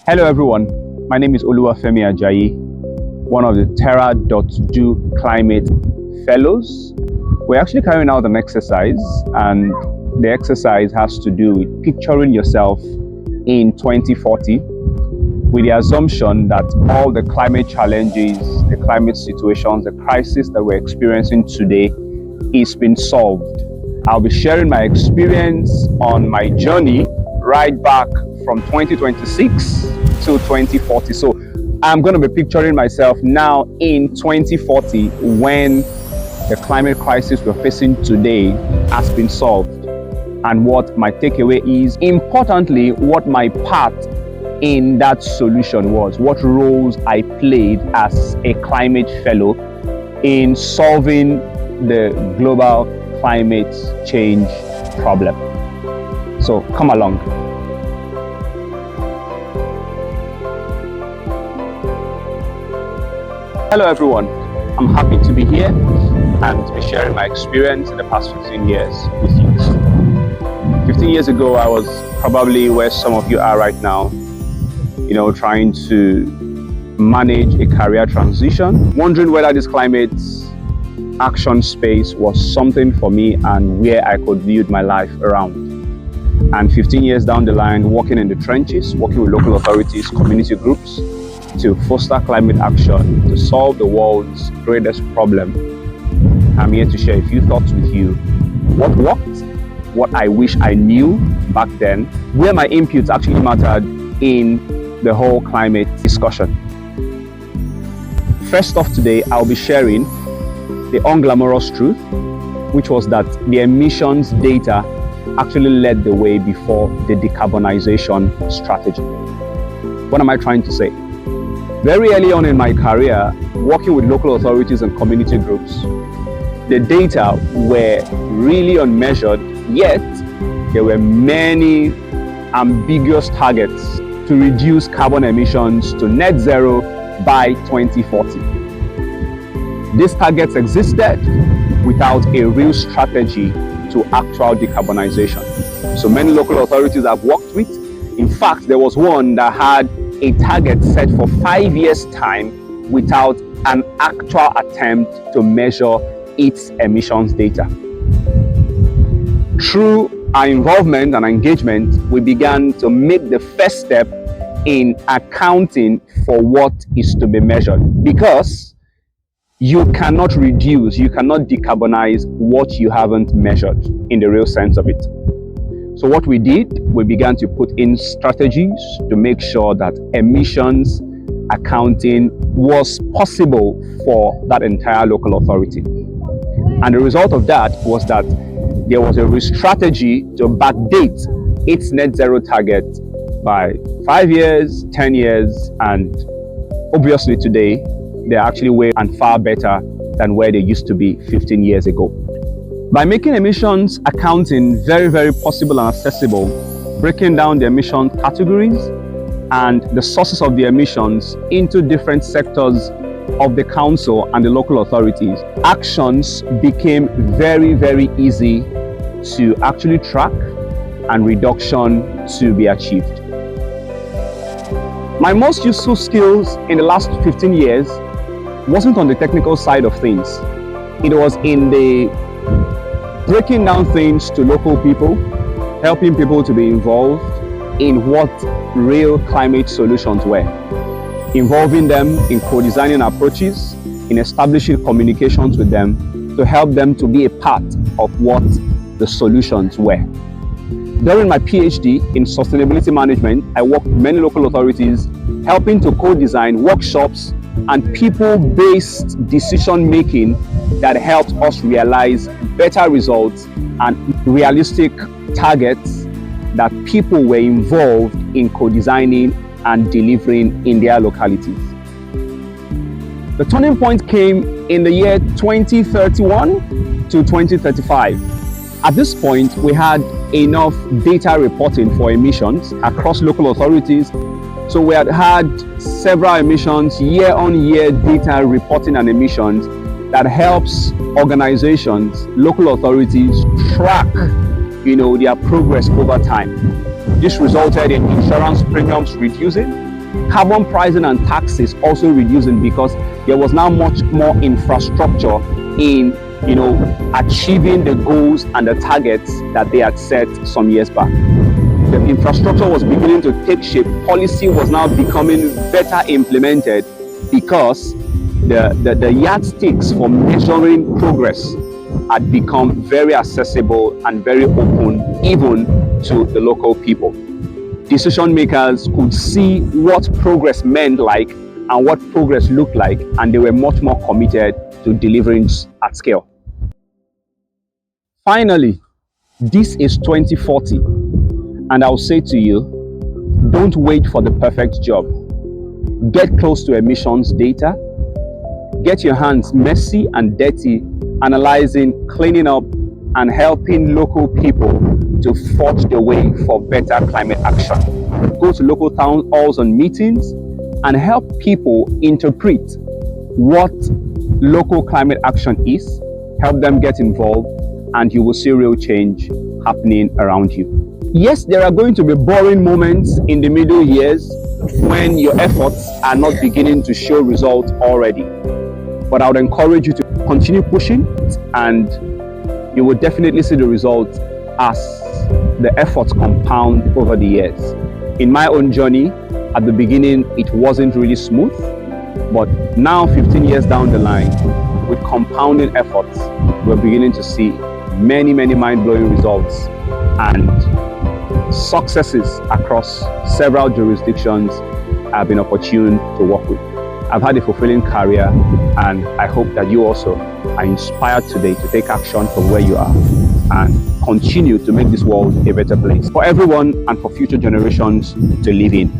Hello everyone, my name is Oluwafemi Ajayi, one of the Terra.do Climate Fellows. We're actually carrying out an exercise, and the exercise has to do with picturing yourself in 2040 with the assumption that all the climate challenges, the climate situations, the crisis that we're experiencing today is been solved. I'll be sharing my experience on my journey right back from 2026 to 2040. So I'm going to be picturing myself now in 2040 when the climate crisis we're facing today has been solved, and what my takeaway is, importantly, what my part in that solution was, what roles I played as a climate fellow in solving the global climate change problem. So come along. Hello everyone, I'm happy to be here and to be sharing my experience in the past 15 years with you. 15 years ago, I was probably where some of you are right now, trying to manage a career transition, wondering whether this climate action space was something for me and where I could build my life around. And 15 years down the line, working in the trenches, working with local authorities, community groups, to foster climate action, to solve the world's greatest problem. I'm here to share a few thoughts with you. What worked, what I wish I knew back then, where my inputs actually mattered in the whole climate discussion. First off today, I'll be sharing the unglamorous truth, which was that the emissions data actually led the way before the decarbonization strategy. What am I trying to say? Very early on in my career, working with local authorities and community groups, the data were really unmeasured, yet there were many ambiguous targets to reduce carbon emissions to net zero by 2040. These targets existed without a real strategy to actual decarbonization. So many local authorities I've worked with, in fact, there was one that had a target set for 5 years' time without an actual attempt to measure its emissions data. Through our involvement and engagement, we began to make the first step in accounting for what is to be measured, because you cannot reduce, you cannot decarbonize what you haven't measured in the real sense of it. So what we did, we began to put in strategies to make sure that emissions accounting was possible for that entire local authority. And the result of that was that there was a real strategy to backdate its net zero target by 5 years, 10 years, and obviously today, they're actually way and far better than where they used to be 15 years ago. By making emissions accounting very, very possible and accessible, breaking down the emission categories and the sources of the emissions into different sectors of the council and the local authorities, actions became very, very easy to actually track and reduction to be achieved. My most useful skills in the last 15 years wasn't on the technical side of things. It was in the breaking down things to local people, helping people to be involved in what real climate solutions were, involving them in co-designing approaches, in establishing communications with them to help them to be a part of what the solutions were. During my PhD in sustainability management, I worked with many local authorities, helping to co-design workshops and people-based decision-making that helped us realize better results and realistic targets that people were involved in co-designing and delivering in their localities. The turning point came in the year 2031 to 2035. At this point, we had enough data reporting for emissions across local authorities. So we had several emissions, year-on-year data reporting and emissions that helps organizations, local authorities track, their progress over time. This resulted in insurance premiums reducing, Carbon pricing and taxes also reducing because there was now much more infrastructure in achieving the goals and the targets that they had set some years back. The infrastructure was beginning to take shape. Policy was now becoming better implemented because the yardsticks for measuring progress had become very accessible and very open even to the local people. Decision makers could see what progress meant like and what progress looked like, and they were much more committed to delivering at scale. Finally, this is 2040, and I'll say to you, don't wait for the perfect job. Get close to emissions data. Get your hands messy and dirty, analyzing, cleaning up, and helping local people to forge the way for better climate action. Go to local town halls and meetings and help people interpret what local climate action is. Help them get involved, and you will see real change happening around you. Yes, there are going to be boring moments in the middle years when your efforts are not beginning to show results already. But I would encourage you to continue pushing, and you will definitely see the results as the efforts compound over the years. In my own journey, at the beginning, it wasn't really smooth, but now 15 years down the line, with compounding efforts, we're beginning to see many mind-blowing results and successes across several jurisdictions I've been opportune to work with. I've had a fulfilling career, and I hope that you also are inspired today to take action from where you are and continue to make this world a better place for everyone and for future generations to live in.